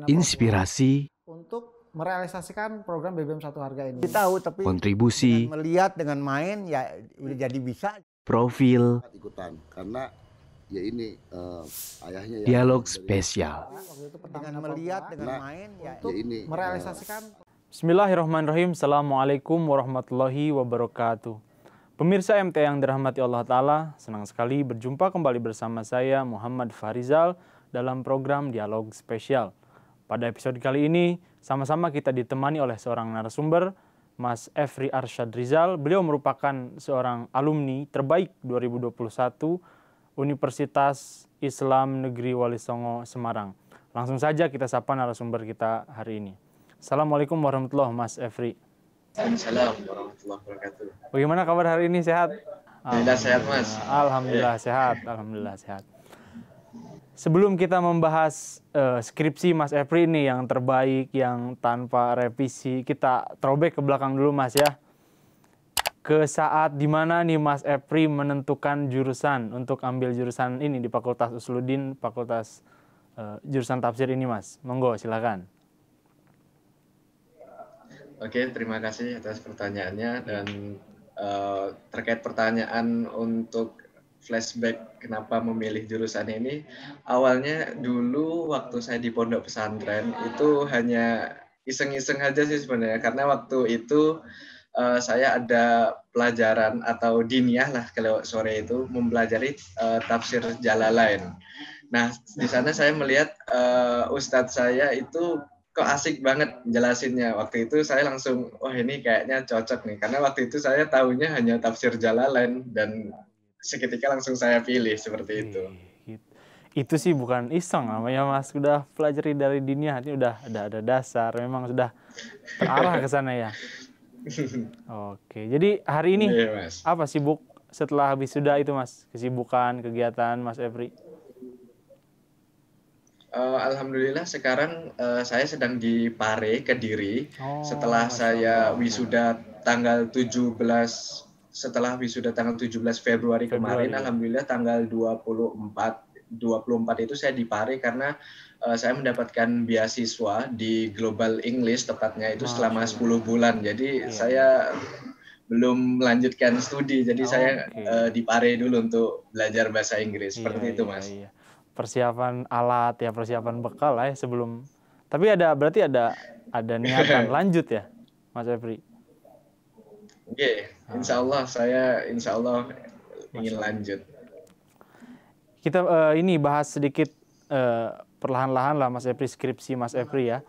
inspirasi, untuk merealisasikan program BBM Satu Harga ini. Tahu tapi kontribusi, dengan melihat dengan main ya udah jadi bisa. profil, ikutan karena ya ini ayahnya yang dialog dari- spesial. Waktu itu Dengan Pertamina melihat Papua dengan Nah, main ya untuk ya ini, merealisasikan Bismillahirrahmanirrahim. Assalamualaikum warahmatullahi wabarakatuh. Pemirsa MT yang dirahmati Allah Ta'ala, senang sekali berjumpa kembali bersama saya Muhammad Farizal dalam program Dialog Spesial. Pada episode kali ini, sama-sama kita ditemani oleh seorang narasumber, Mas Efri Arsyad Rizal. Beliau merupakan seorang alumni terbaik 2021 Universitas Islam Negeri Wali Songo, Semarang. Langsung saja kita sapa narasumber kita hari ini. Assalamualaikum warahmatullahi wabarakatuh, Mas Efri. Assalamualaikum warahmatullahi wabarakatuh. Bagaimana kabar hari ini, sehat? Alhamdulillah sehat, Mas. Alhamdulillah sehat, alhamdulillah sehat. Sebelum kita membahas skripsi Mas Efri ini yang terbaik, yang tanpa revisi, kita throwback ke belakang dulu, Mas, ya. Ke saat dimana nih Mas Efri menentukan jurusan untuk ambil jurusan ini di Fakultas Usluddin, Fakultas jurusan tafsir ini, Mas. Monggo, silakan. Oke, terima kasih atas pertanyaannya dan terkait pertanyaan untuk flashback kenapa memilih jurusan ini. Awalnya dulu waktu saya di pondok pesantren itu hanya iseng-iseng aja sih sebenarnya, karena waktu itu saya ada pelajaran atau diniyah lah kalau sore itu mempelajari tafsir Jalalain. Nah, di sana saya melihat ustadz saya itu kok asik banget jelasinnya. Waktu itu saya langsung, wah ini kayaknya cocok nih. Karena waktu itu saya tahunya hanya tafsir Jalalain dan seketika langsung saya pilih seperti itu. Itu sih bukan iseng namanya, Mas. Sudah pelajari dari diniyah, ini udah ada dasar. Memang sudah terarah ke sana ya. Oke, jadi hari ini Iya, Mas. apa sibuk setelah habis sudah itu, Mas? Kesibukan, kegiatan Mas Efri? Alhamdulillah sekarang saya sedang di Pare, Kediri. Oh, Setelah Masya saya Allah. wisuda tanggal 17 Februari kemarin, Februari. alhamdulillah tanggal 24 itu saya di Pare karena saya mendapatkan beasiswa di Global English tepatnya itu selama 10 bulan. Jadi saya belum melanjutkan studi, jadi saya di Pare dulu untuk belajar bahasa Inggris. Seperti itu, Mas. Iya. Persiapan alat ya, persiapan bekal lah ya sebelum. Tapi berarti ada niatan lanjut ya, Mas Efri? Oke, insya Allah ingin lanjut. Kita ini bahas sedikit perlahan-lahan lah Mas Efri, skripsi Mas Efri ya.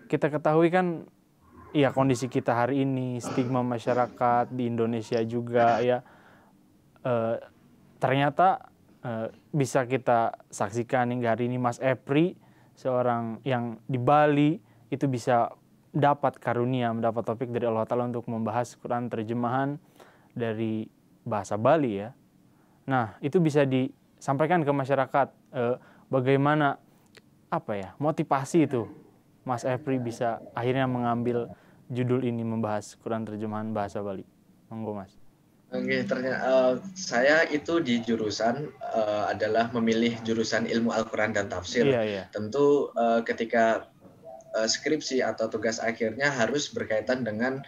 Kita ketahui kan ya kondisi kita hari ini, stigma masyarakat di Indonesia juga ya. Ternyata bisa kita saksikan hingga hari ini Mas Efri, seorang yang di Bali, itu bisa mendapat karunia, mendapat topik dari Allah Ta'ala untuk membahas Quran terjemahan dari bahasa Bali ya. Nah, itu bisa disampaikan ke masyarakat bagaimana motivasi itu Mas Efri bisa akhirnya mengambil judul ini membahas Quran terjemahan bahasa Bali. Monggo, Mas. Oke, ternyata saya itu di jurusan adalah memilih jurusan ilmu Al-Quran dan tafsir. Iya. Tentu ketika skripsi atau tugas akhirnya harus berkaitan dengan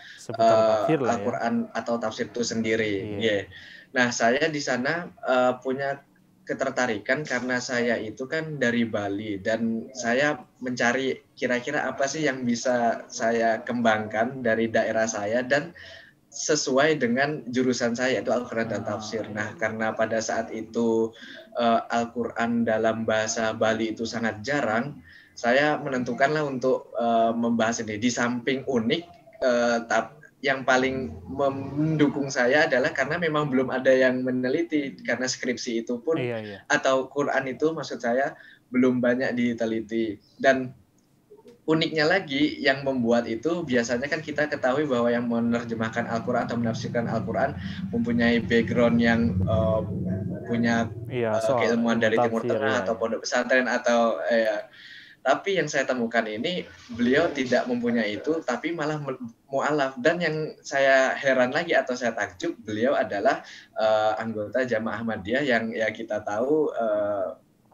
Al-Quran atau tafsir itu sendiri. Iya. Nah, saya di sana punya ketertarikan karena saya itu kan dari Bali dan saya mencari kira-kira apa sih yang bisa saya kembangkan dari daerah saya dan sesuai dengan jurusan saya itu Al-Quran dan tafsir. Nah, karena pada saat itu Al-Quran dalam bahasa Bali itu sangat jarang, saya menentukanlah untuk membahas ini. Di samping unik, yang paling mendukung saya adalah karena memang belum ada yang meneliti, karena skripsi itu pun atau Quran itu maksud saya belum banyak diteliti. Dan uniknya lagi yang membuat itu biasanya kan kita ketahui bahwa yang menerjemahkan Al-Quran atau menafsirkan Al-Quran mempunyai background yang punya keilmuan dari Timur Tengah atau pondok pesantren atau tapi yang saya temukan ini beliau tidak mempunyai itu tapi malah mu'alaf. Dan yang saya heran lagi atau saya takjub, beliau adalah anggota Jamaah Ahmadiyah yang ya kita tahu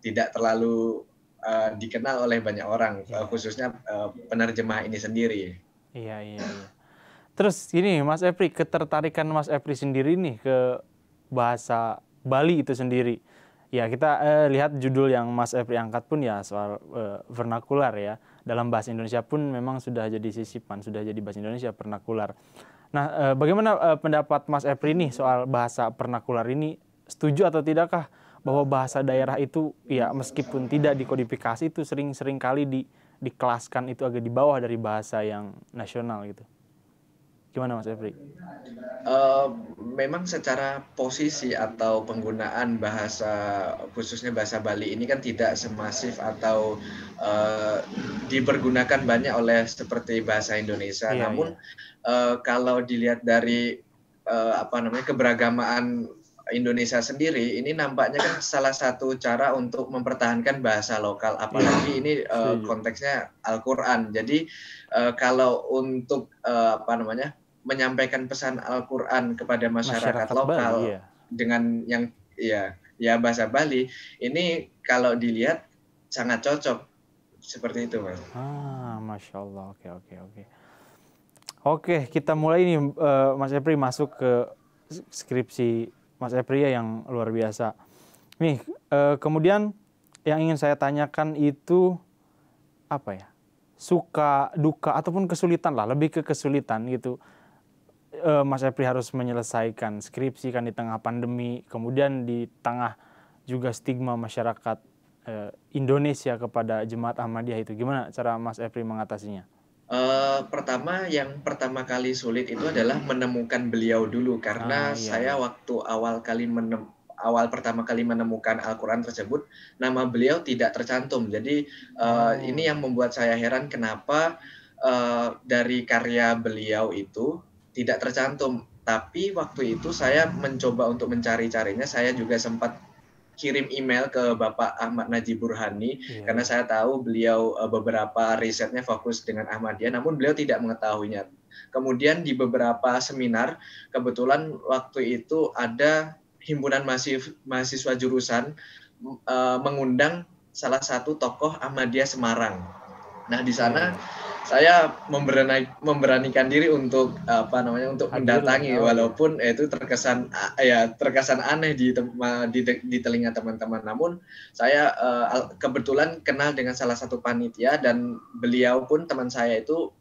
tidak terlalu dikenal oleh banyak orang, khususnya penerjemah ini sendiri. Iya. Terus ini Mas Epri, ketertarikan Mas Epri sendiri nih ke bahasa Bali itu sendiri. Ya kita lihat judul yang Mas Epri angkat pun ya soal vernakular ya. Dalam bahasa Indonesia pun memang sudah jadi sisipan, sudah jadi bahasa Indonesia vernakular. Nah, bagaimana pendapat Mas Epri nih soal bahasa vernakular ini? Setuju atau tidakkah bahwa bahasa daerah itu ya meskipun tidak dikodifikasi itu sering kali dikelaskan itu agak di bawah dari bahasa yang nasional gitu. Gimana Mas Epri? Memang secara posisi atau penggunaan bahasa khususnya bahasa Bali ini kan tidak semasif atau dipergunakan banyak oleh seperti bahasa Indonesia. Namun kalau dilihat dari keberagamaan Indonesia sendiri, ini nampaknya kan salah satu cara untuk mempertahankan bahasa lokal, apalagi ini konteksnya Al-Quran. Jadi kalau untuk menyampaikan pesan Al-Quran kepada masyarakat lokal Bali, dengan yang bahasa Bali, ini kalau dilihat sangat cocok seperti itu, Mas. Masya Allah. Oke, kita mulai ini Mas Epri masuk ke skripsi Mas Epri yang luar biasa. Nih, kemudian yang ingin saya tanyakan itu apa ya? Suka, duka, ataupun kesulitan lah, lebih ke kesulitan gitu. Mas Epri harus menyelesaikan skripsi kan di tengah pandemi, kemudian di tengah juga stigma masyarakat Indonesia kepada Jemaat Ahmadiyah itu. Gimana cara Mas Epri mengatasinya? Yang pertama kali sulit itu adalah menemukan beliau dulu, karena saya waktu awal pertama kali menemukan Al-Quran tersebut, nama beliau tidak tercantum. Jadi ini yang membuat saya heran kenapa dari karya beliau itu tidak tercantum. Tapi waktu itu saya mencoba untuk mencari-carinya, saya juga sempat kirim email ke Bapak Ahmad Najib Burhani, karena saya tahu beliau beberapa risetnya fokus dengan Ahmadiyah, namun beliau tidak mengetahuinya. Kemudian di beberapa seminar, kebetulan waktu itu ada himpunan mahasiswa jurusan mengundang salah satu tokoh Ahmadiyah Semarang. Nah, di sana saya memberanikan diri untuk mendatangi, walaupun itu terkesan aneh di telinga teman-teman. Namun saya kebetulan kenal dengan salah satu panitia, dan beliau pun teman saya itu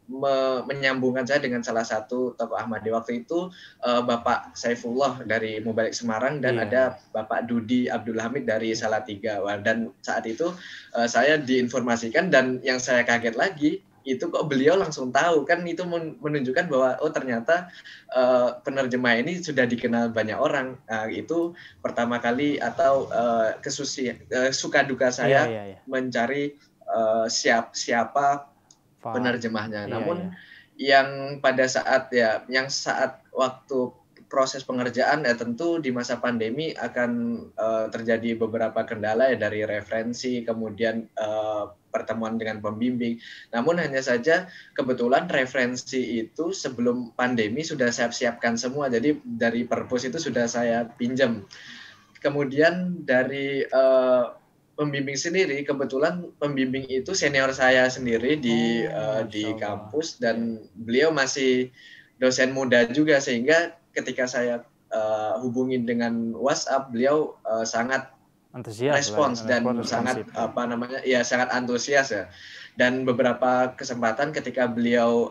menyambungkan saya dengan salah satu tokoh Ahmadiyah. Waktu itu Bapak Saifullah dari Mubalik Semarang, dan ada Bapak Dudi Abdul Hamid dari Salatiga. Dan saat itu saya diinformasikan, dan yang saya kaget lagi itu kok beliau langsung tahu, kan itu menunjukkan bahwa ternyata penerjemah ini sudah dikenal banyak orang. Itu pertama kali atau suka duka saya mencari siapa penerjemahnya. Namun yang pada saat waktu proses pengerjaan tentu di masa pandemi akan terjadi beberapa kendala dari referensi, kemudian pertemuan dengan pembimbing. Namun hanya saja kebetulan referensi itu sebelum pandemi sudah saya siapkan semua, jadi dari perpus itu sudah saya pinjam. Kemudian dari pembimbing sendiri, kebetulan pembimbing itu senior saya sendiri di kampus, dan beliau masih dosen muda juga, sehingga ketika saya hubungi dengan WhatsApp, beliau sangat antusias dan sangat sangat antusias ya. Dan beberapa kesempatan ketika beliau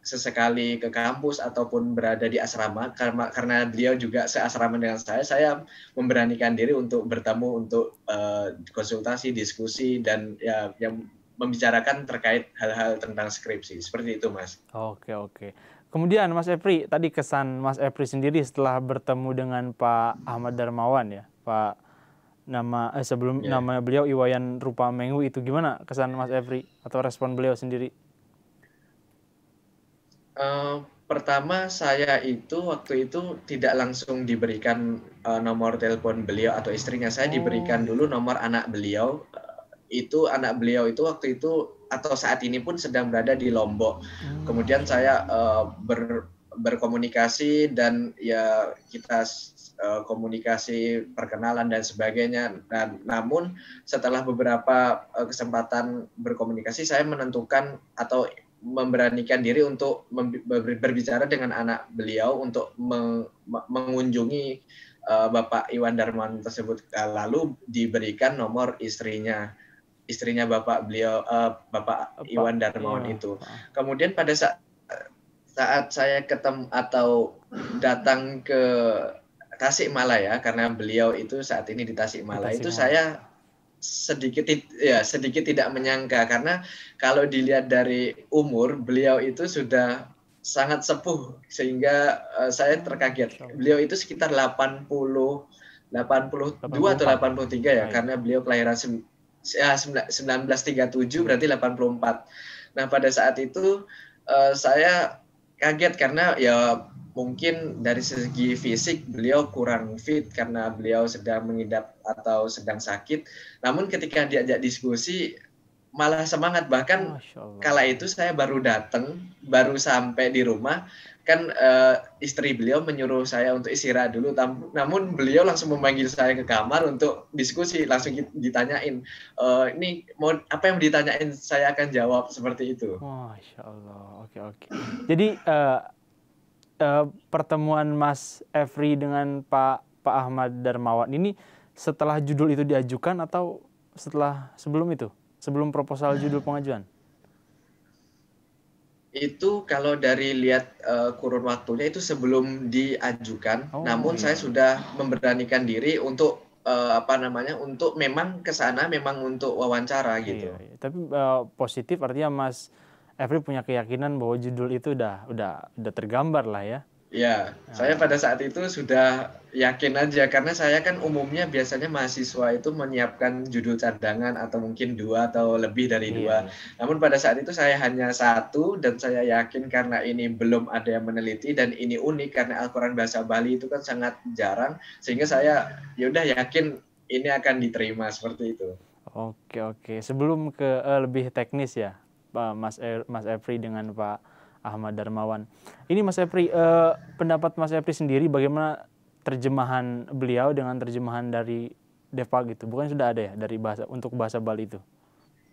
sesekali ke kampus ataupun berada di asrama, karena beliau juga seasrama dengan saya memberanikan diri untuk bertemu, untuk konsultasi, diskusi, dan yang membicarakan terkait hal-hal tentang skripsi. Seperti itu, Mas. Oke. Kemudian Mas Epri, tadi kesan Mas Epri sendiri setelah bertemu dengan Pak Ahmad Darmawan ya, Pak namanya beliau Iwayan Rupamengu, itu gimana kesan Mas Epri atau respon beliau sendiri? Pertama, saya waktu itu tidak langsung diberikan nomor telepon beliau atau istrinya. Saya diberikan dulu nomor anak beliau. Anak beliau itu waktu itu atau saat ini pun sedang berada di Lombok. Kemudian saya berkomunikasi, dan ya kita komunikasi, perkenalan dan sebagainya. Dan namun setelah beberapa kesempatan berkomunikasi, saya menentukan atau memberanikan diri untuk berbicara dengan anak beliau untuk mengunjungi Bapak Iwan Darmawan tersebut. Lalu diberikan nomor istrinya Bapak beliau, Bapak Iwan Darmawan itu. Kemudian pada saat saya ketemu atau datang ke Tasikmalaya, karena beliau itu saat ini di Tasikmalaya, itu saya sedikit tidak menyangka, karena kalau dilihat dari umur beliau itu sudah sangat sepuh, sehingga saya terkaget. Beliau itu sekitar 82 atau 83 ya, karena beliau kelahiran 1937, berarti 84. Nah, pada saat itu saya kaget karena ya mungkin dari segi fisik beliau kurang fit karena beliau sedang mengidap atau sedang sakit. Namun ketika diajak diskusi malah semangat, bahkan kala itu saya baru sampai di rumah kan, istri beliau menyuruh saya untuk istirahat dulu, namun beliau langsung memanggil saya ke kamar untuk diskusi, langsung ditanyain, ini mau apa yang ditanyain saya akan jawab seperti itu. Masya Allah, oke. Jadi pertemuan Mas Efri dengan Pak Ahmad Darmawan ini setelah judul itu diajukan atau sebelum itu? Sebelum proposal judul pengajuan? Itu kalau dari lihat kurun waktunya itu sebelum diajukan, namun saya sudah memberanikan diri untuk untuk memang ke sana memang untuk wawancara gitu. Iya. Tapi positif artinya Mas Efri punya keyakinan bahwa judul itu udah tergambar lah ya. Ya, saya pada saat itu sudah yakin aja, karena saya kan umumnya biasanya mahasiswa itu menyiapkan judul cadangan atau mungkin 2 atau lebih dari 2. Namun pada saat itu saya hanya 1, dan saya yakin karena ini belum ada yang meneliti dan ini unik karena Al-Quran bahasa Bali itu kan sangat jarang, sehingga saya yaudah yakin ini akan diterima seperti itu. Oke. Sebelum ke lebih teknis ya, Pak Mas Efri dengan Pak Ahmad Darmawan. Ini Mas Efri, pendapat Mas Efri sendiri bagaimana terjemahan beliau dengan terjemahan dari Depak gitu? Bukan sudah ada ya dari untuk bahasa Bali itu?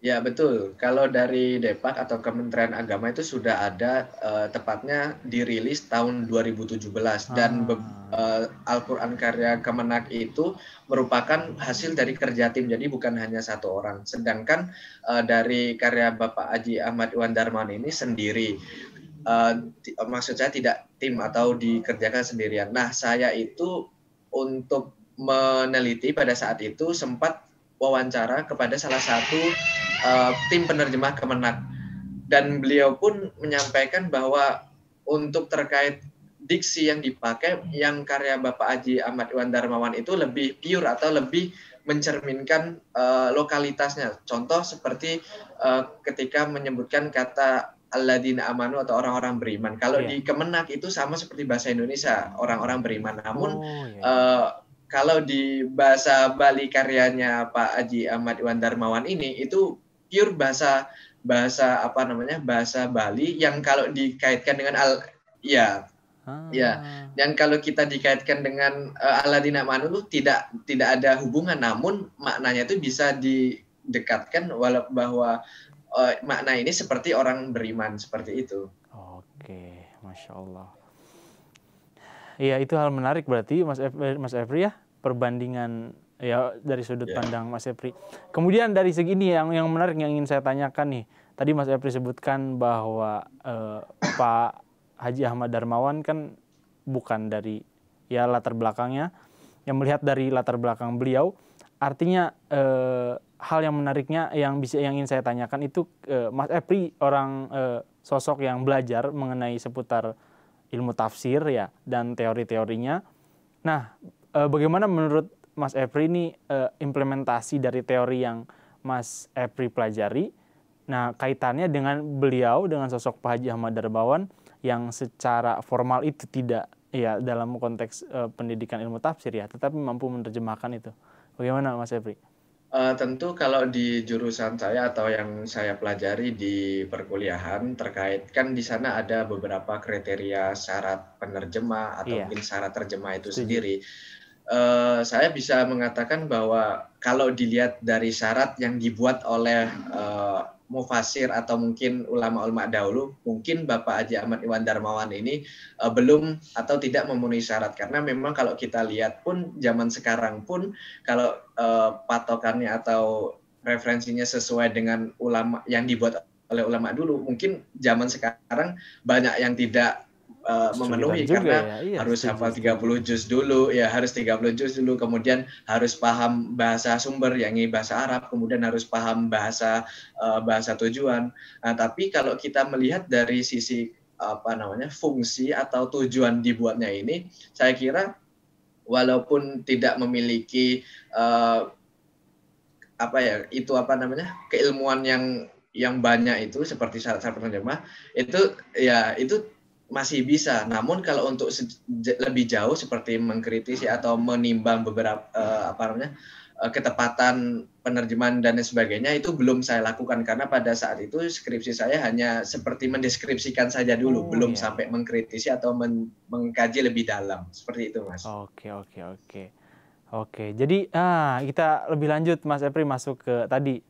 Ya betul. Kalau dari Depak atau Kementerian Agama itu sudah ada, tepatnya dirilis tahun 2017 dan Al-Quran karya Kemenak itu merupakan hasil dari kerja tim, jadi bukan hanya 1 orang. Sedangkan dari karya Bapak Haji Ahmad Iwan Darmawan ini sendiri. Maksud saya tidak tim atau dikerjakan sendirian. Nah, saya itu untuk meneliti pada saat itu sempat wawancara kepada salah satu tim penerjemah Kemenak, dan beliau pun menyampaikan bahwa untuk terkait diksi yang dipakai, yang karya Bapak Haji Ahmad Iwan Darmawan itu lebih pure atau lebih mencerminkan lokalitasnya. Contoh seperti ketika menyebutkan kata alladzina amanu atau orang-orang beriman. Kalau di Kemenak itu sama seperti bahasa Indonesia, orang-orang beriman. Namun kalau di bahasa Bali karyanya Pak Haji Ahmad Iwan Darmawan ini itu pure bahasa Bali yang kalau dikaitkan dengan dan kalau kita dikaitkan dengan alladzina amanu itu tidak ada hubungan, namun maknanya itu bisa didekatkan bahwa makna ini seperti orang beriman, seperti itu. Oke, Masya Allah. Iya, itu hal menarik berarti Mas Efri ya, perbandingan ya dari sudut pandang Mas Efri. Kemudian dari segi ini yang menarik yang ingin saya tanyakan nih. Tadi Mas Efri sebutkan bahwa Pak Haji Ahmad Darmawan kan bukan dari latar belakangnya. Yang melihat dari latar belakang beliau, artinya hal yang menariknya yang ingin saya tanyakan itu, Mas Efri orang sosok yang belajar mengenai seputar ilmu tafsir ya dan teori-teorinya. Nah, bagaimana menurut Mas Efri ini implementasi dari teori yang Mas Efri pelajari? Nah, kaitannya dengan beliau, dengan sosok Pak Haji Ahmad Darmawan yang secara formal itu tidak ya dalam konteks pendidikan ilmu tafsir ya, tetapi mampu menerjemahkan itu. Bagaimana Mas Efri? Tentu kalau di jurusan saya atau yang saya pelajari di perkuliahan terkait kan di sana ada beberapa kriteria syarat penerjemah atau Iya. mungkin syarat terjemah itu Setuju. sendiri. Saya bisa mengatakan bahwa kalau dilihat dari syarat yang dibuat oleh mufasir atau mungkin ulama-ulama dahulu, mungkin Bapak Haji Ahmad Iwan Darmawan ini belum atau tidak memenuhi syarat, karena memang kalau kita lihat pun zaman sekarang pun kalau patokannya atau referensinya sesuai dengan ulama yang dibuat oleh ulama dulu, mungkin zaman sekarang banyak yang tidak memenuhi Kesulitan juga karena ya. Iya, harus setuju, hafal 30 juz dulu, ya harus 30 juz dulu, kemudian harus paham bahasa sumber yakni bahasa Arab, kemudian harus paham bahasa tujuan. Nah, tapi kalau kita melihat dari sisi fungsi atau tujuan dibuatnya ini, saya kira walaupun tidak memiliki keilmuan yang banyak itu seperti syarat-syarat penerjemah, itu masih bisa. Namun kalau untuk lebih jauh seperti mengkritisi atau menimbang beberapa ketepatan penerjemahan dan sebagainya, itu belum saya lakukan karena pada saat itu skripsi saya hanya seperti mendeskripsikan saja dulu, belum sampai mengkritisi atau mengkaji lebih dalam. Seperti itu, Mas. Oke. Jadi kita lebih lanjut, Mas Epri, masuk ke tadi.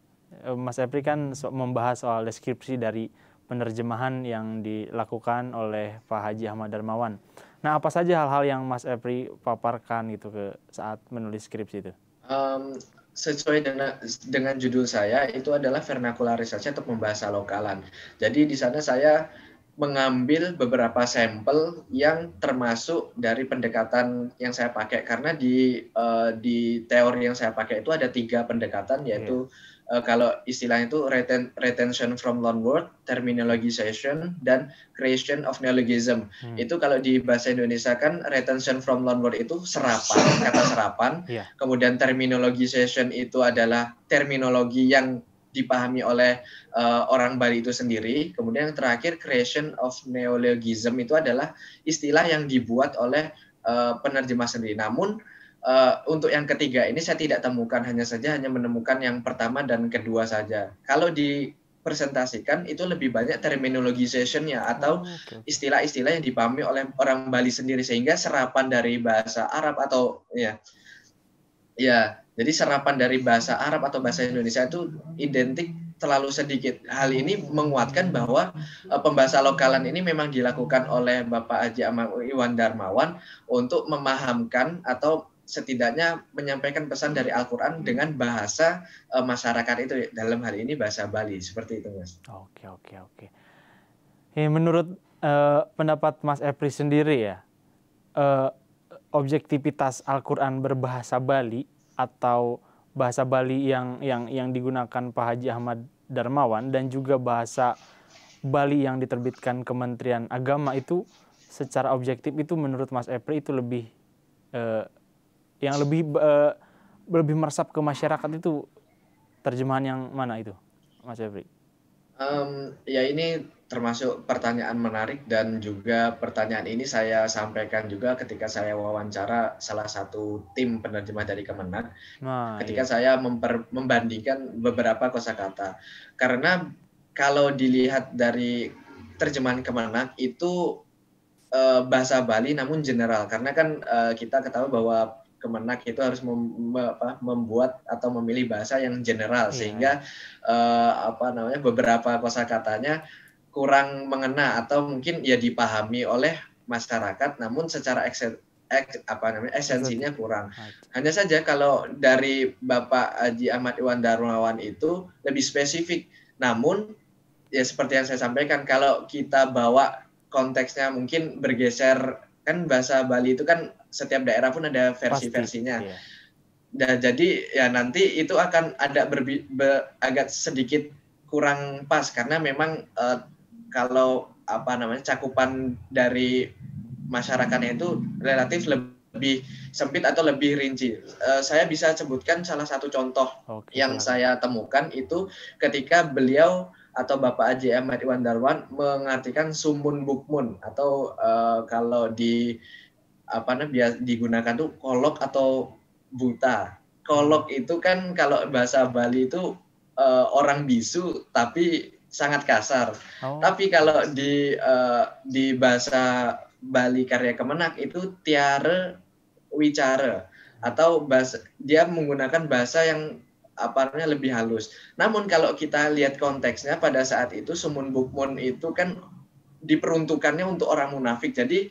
Mas Epri kan membahas soal deskripsi dari penerjemahan yang dilakukan oleh Pak Haji Ahmad Darmawan. Nah, apa saja hal-hal yang Mas Epri paparkan gitu ke saat menulis skripsi itu? Sesuai dengan judul saya, itu adalah vernakularisasi atau pembahasa lokalan. Jadi di sana saya mengambil beberapa sampel yang termasuk dari pendekatan yang saya pakai, karena di teori yang saya pakai itu ada 3 pendekatan, yaitu kalau istilahnya itu retention from loanword, terminologization, dan creation of neologism. Itu kalau di bahasa Indonesia kan retention from loanword itu serapan, kata serapan. Kemudian terminologization itu adalah terminologi yang dipahami oleh orang Bali itu sendiri. Kemudian yang terakhir creation of neologism itu adalah istilah yang dibuat oleh penerjemah sendiri. Namun untuk yang ketiga ini saya tidak temukan, hanya menemukan yang pertama dan kedua saja. Kalau dipresentasikan itu lebih banyak terminologization-nya atau istilah-istilah yang dipahami oleh orang Bali sendiri, sehingga serapan dari bahasa Arab atau jadi serapan dari bahasa Arab atau bahasa Indonesia itu identik terlalu sedikit. Hal ini menguatkan bahwa pembahasa lokalan ini memang dilakukan oleh Bapak Haji Ahmad Iwan Darmawan untuk memahamkan atau setidaknya menyampaikan pesan dari Al-Quran dengan bahasa masyarakat itu, dalam hal ini bahasa Bali. Seperti itu, Mas. Oke. Menurut pendapat Mas Epri sendiri ya, objektivitas Al-Quran berbahasa Bali atau bahasa Bali yang digunakan Pak Haji Ahmad Darmawan dan juga bahasa Bali yang diterbitkan Kementerian Agama itu secara objektif itu menurut Mas Epri itu lebih yang lebih meresap ke masyarakat itu terjemahan yang mana itu, Mas Epri? Ini termasuk pertanyaan menarik, dan juga pertanyaan ini saya sampaikan juga ketika saya wawancara salah satu tim penerjemah dari Kemenag. Ketika saya membandingkan beberapa kosakata, karena kalau dilihat dari terjemahan Kemenag itu bahasa Bali namun general, karena kan kita ketahui bahwa Kemenag itu harus membuat atau memilih bahasa yang general, sehingga beberapa kosakatanya kurang mengena atau mungkin dipahami oleh masyarakat, namun secara esensinya kurang. Hanya saja kalau dari Bapak Haji Ahmad Iwan Darmawan itu lebih spesifik, namun seperti yang saya sampaikan, kalau kita bawa konteksnya mungkin bergeser, kan bahasa Bali itu kan setiap daerah pun ada versi-versinya. Dan jadi nanti itu akan ada agak sedikit kurang pas, karena memang kalau cakupan dari masyarakatnya itu relatif lebih sempit atau lebih rinci. Saya bisa sebutkan salah satu contoh yang saya temukan itu ketika beliau atau Bapak Haji Ahmad Iwan Darmawan mengartikan sumun bukmun, atau kalau digunakan tuh kolok atau buta. kolok itu kan kalau bahasa Bali itu orang bisu tapi sangat kasar. Tapi kalau di bahasa Bali karya Kemenak itu tiare wicara, atau dia menggunakan bahasa yang lebih halus. Namun kalau kita lihat konteksnya pada saat itu sumun bukmun itu kan diperuntukannya untuk orang munafik. Jadi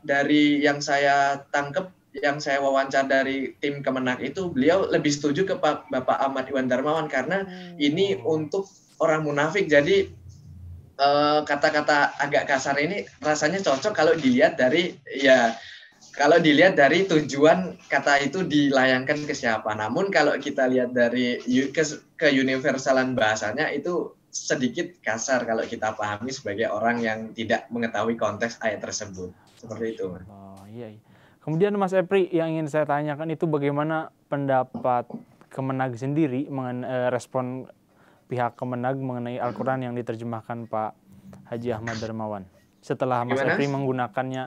dari yang saya tangkap, yang saya wawancara dari tim Kemenak itu, beliau lebih setuju ke Bapak Ahmad Iwan Darmawan karena ini untuk orang munafik. Jadi kata-kata agak kasar ini rasanya cocok kalau dilihat dari tujuan kata itu dilayangkan ke siapa. Namun kalau kita lihat dari keuniversalan bahasanya itu sedikit kasar kalau kita pahami sebagai orang yang tidak mengetahui konteks ayat tersebut. Seperti itu. Oh iya. Kemudian Mas Epri, yang ingin saya tanyakan itu bagaimana pendapat Kemenag sendiri mengenai respon pihak Kemenag mengenai Al-Quran yang diterjemahkan Pak Haji Ahmad Darmawan. Setelah Mas Epri menggunakannya,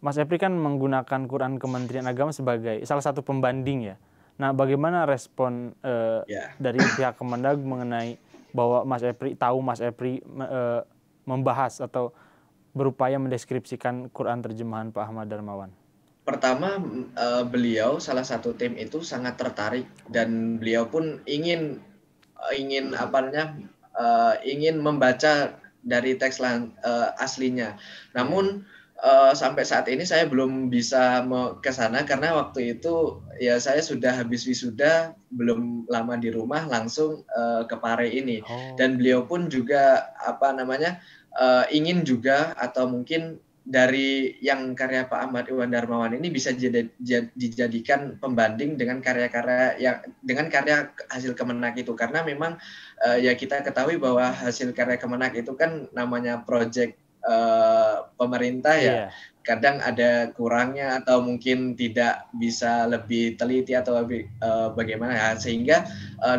Mas Epri kan menggunakan Quran Kementerian Agama sebagai salah satu pembanding ya. Nah, bagaimana respon dari pihak Kemenag mengenai bahwa Mas Epri membahas atau berupaya mendeskripsikan Quran terjemahan Pak Ahmad Darmawan? Pertama, beliau salah satu tim itu sangat tertarik dan beliau pun ingin membaca dari teks aslinya. Namun sampai saat ini saya belum bisa ke sana karena waktu itu ya saya sudah habis wisuda, belum lama di rumah langsung ke Pare ini. Dan beliau pun juga ingin juga, atau mungkin dari yang karya Pak Ahmad Iwan Darmawan ini bisa dijadikan pembanding dengan karya hasil Kemenak itu, karena memang ya kita ketahui bahwa hasil karya Kemenak itu kan namanya proyek pemerintah ya. Kadang ada kurangnya atau mungkin tidak bisa lebih teliti atau lebih bagaimana ya, sehingga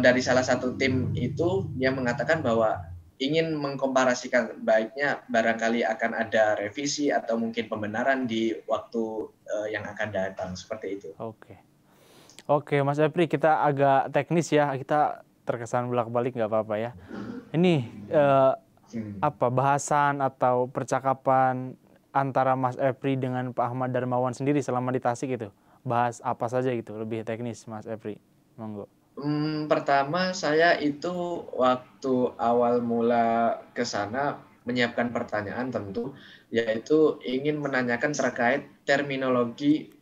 dari salah satu tim itu dia mengatakan bahwa ingin mengkomparasikan, baiknya barangkali akan ada revisi atau mungkin pembenaran di waktu yang akan datang, seperti itu. Oke, Mas Epri, kita agak teknis ya, kita terkesan bolak-balik nggak apa-apa ya. Ini bahasan atau percakapan antara Mas Epri dengan Pak Ahmad Darmawan sendiri selama di Tasik itu? Bahas apa saja gitu, lebih teknis Mas Epri, monggo. Pertama saya itu waktu awal mula ke sana menyiapkan pertanyaan tentu, yaitu ingin menanyakan terkait terminologi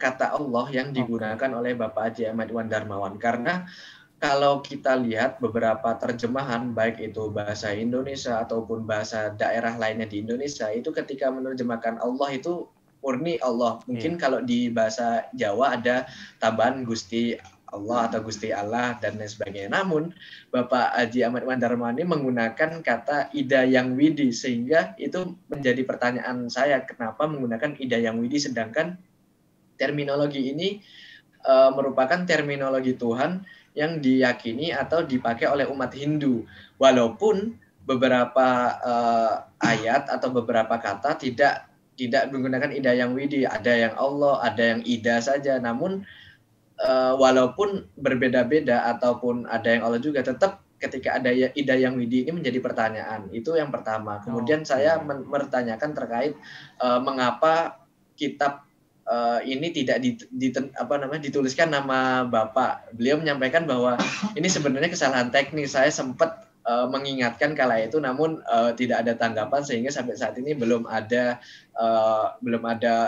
kata Allah yang digunakan oleh Bapak Haji Ahmad Iwan Darmawan. Karena kalau kita lihat beberapa terjemahan, baik itu bahasa Indonesia ataupun bahasa daerah lainnya di Indonesia, itu ketika menerjemahkan Allah itu murni Allah. Mungkin kalau di bahasa Jawa ada tambahan Gusti Allah atau Gusti Allah dan lain sebagainya. Namun Bapak Haji Ahmad Iwan Darmawan ini menggunakan kata Ida Yang Widi, sehingga itu menjadi pertanyaan saya, kenapa menggunakan Ida Yang Widi sedangkan terminologi ini merupakan terminologi Tuhan yang diyakini atau dipakai oleh umat Hindu. Walaupun beberapa ayat atau beberapa kata tidak menggunakan Ida Yang Widi, ada yang Allah, ada yang Ida saja. Namun walaupun berbeda-beda ataupun ada yang Allah juga, tetap ketika ada Ida Yang Widi ini menjadi pertanyaan. Itu yang pertama. Kemudian saya bertanyakan terkait mengapa kitab ini tidak dituliskan nama Bapak. Beliau menyampaikan bahwa ini sebenarnya kesalahan teknis. Saya sempat mengingatkan kala itu, namun tidak ada tanggapan, sehingga sampai saat ini belum ada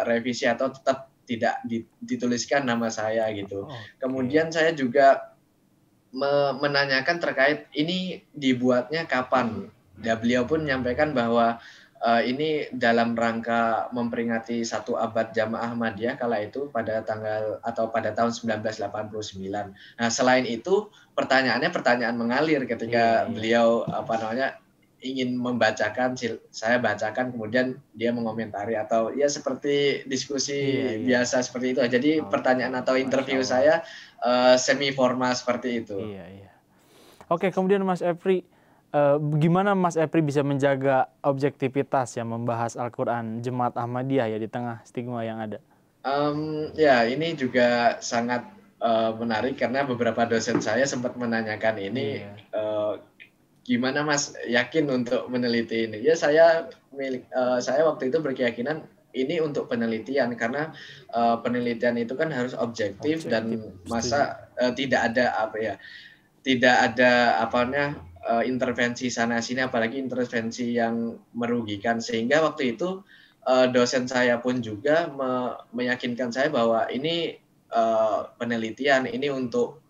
revisi atau tetap tidak dituliskan nama saya gitu. Kemudian saya juga menanyakan terkait ini dibuatnya kapan. Dan beliau pun menyampaikan bahwa ini dalam rangka memperingati 1 abad Jamaah Ahmadiyah kala itu pada tahun 1989. Nah, selain itu pertanyaannya pertanyaan mengalir ketika beliau ingin membacakan, saya bacakan, kemudian dia mengomentari, atau ya seperti diskusi biasa seperti itu. Jadi pertanyaan atau interview saya semi formal seperti itu. Oke, kemudian Mas Epri, gimana Mas Epri bisa menjaga objektivitas yang membahas Al-Quran Jemaat Ahmadiyah ya di tengah stigma yang ada? Ya, ini juga sangat menarik karena beberapa dosen saya sempat menanyakan ini, gimana Mas yakin untuk meneliti ini? Ya saya waktu itu berkeyakinan ini untuk penelitian karena penelitian itu kan harus objektif dan masa tidak ada intervensi sana sini, apalagi intervensi yang merugikan, sehingga waktu itu dosen saya pun juga meyakinkan saya bahwa ini penelitian, ini untuk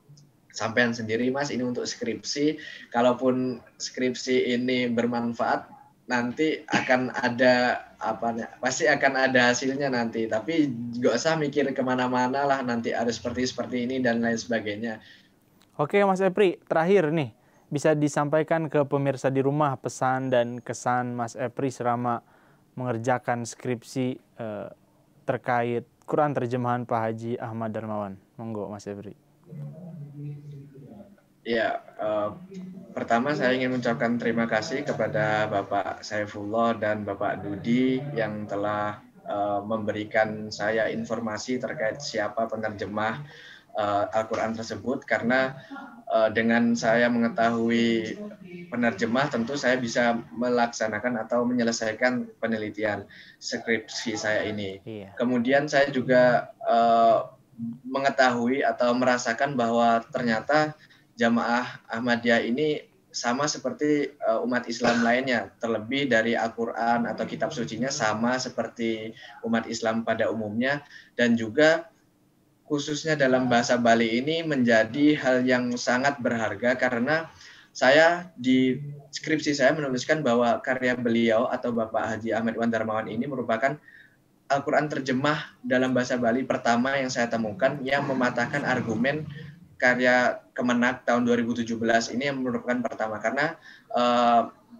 sampean sendiri Mas, ini untuk skripsi. Kalaupun skripsi ini bermanfaat, nanti akan ada pasti akan ada hasilnya nanti. Tapi nggak usah mikir kemana-mana lah, nanti harus seperti ini dan lain sebagainya. Oke Mas Epri, terakhir nih, bisa disampaikan ke pemirsa di rumah pesan dan kesan Mas Epri selama mengerjakan skripsi terkait Quran terjemahan Pak Haji Ahmad Darmawan. Monggo Mas Epri. Ya, pertama saya ingin mengucapkan terima kasih kepada Bapak Saifullah dan Bapak Dudi yang telah memberikan saya informasi terkait siapa penerjemah Al-Quran tersebut, karena dengan saya mengetahui penerjemah tentu saya bisa melaksanakan atau menyelesaikan penelitian skripsi saya ini. Kemudian saya juga mengetahui atau merasakan bahwa ternyata Jamaah Ahmadiyah ini sama seperti umat Islam lainnya, terlebih dari Al-Quran atau kitab sucinya sama seperti umat Islam pada umumnya, dan juga khususnya dalam bahasa Bali ini menjadi hal yang sangat berharga karena saya di skripsi saya menuliskan bahwa karya beliau atau Bapak Haji Ahmad Iwan Darmawan ini merupakan Al-Quran terjemah dalam bahasa Bali pertama yang saya temukan yang mematahkan argumen karya Kemenak tahun 2017 ini, yang merupakan pertama karena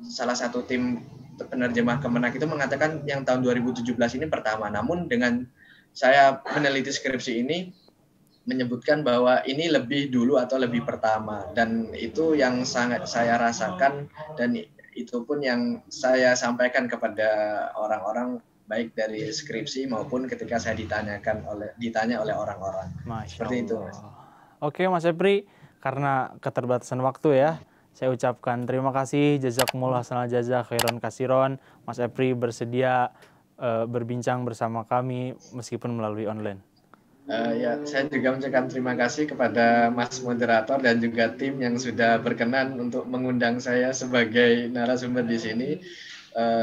salah satu tim penerjemah Kemenak itu mengatakan yang tahun 2017 ini pertama, namun dengan saya meneliti skripsi ini menyebutkan bahwa ini lebih dulu atau lebih pertama, dan itu yang sangat saya rasakan dan itu pun yang saya sampaikan kepada orang-orang baik dari skripsi maupun ketika saya ditanya oleh orang-orang. Seperti itu, Mas. Oke Mas Epri, karena keterbatasan waktu ya, saya ucapkan terima kasih, jazakumullah sanal jazak khairon kasiron. Mas Epri bersedia berbincang bersama kami meskipun melalui online. Ya, saya juga mengucapkan terima kasih kepada Mas Moderator dan juga tim yang sudah berkenan untuk mengundang saya sebagai narasumber di sini.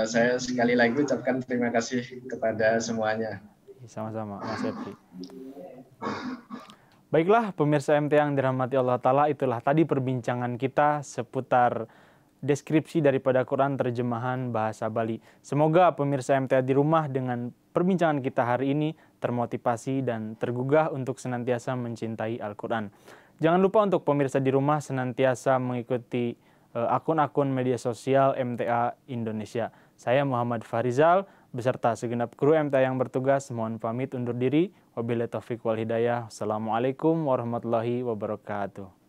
Saya sekali lagi ucapkan terima kasih kepada semuanya. Sama-sama Mas Epri. Baiklah pemirsa MT yang dirahmati Allah Ta'ala, itulah tadi perbincangan kita seputar deskripsi daripada Quran terjemahan bahasa Bali. Semoga pemirsa MTA di rumah dengan perbincangan kita hari ini termotivasi dan tergugah untuk senantiasa mencintai Al-Quran. Jangan lupa untuk pemirsa di rumah senantiasa mengikuti akun-akun media sosial MTA Indonesia. Saya Muhammad Farizal beserta segenap kru MTA yang bertugas mohon pamit undur diri. Wabillahi taufiq wal hidayah. Assalamualaikum warahmatullahi wabarakatuh.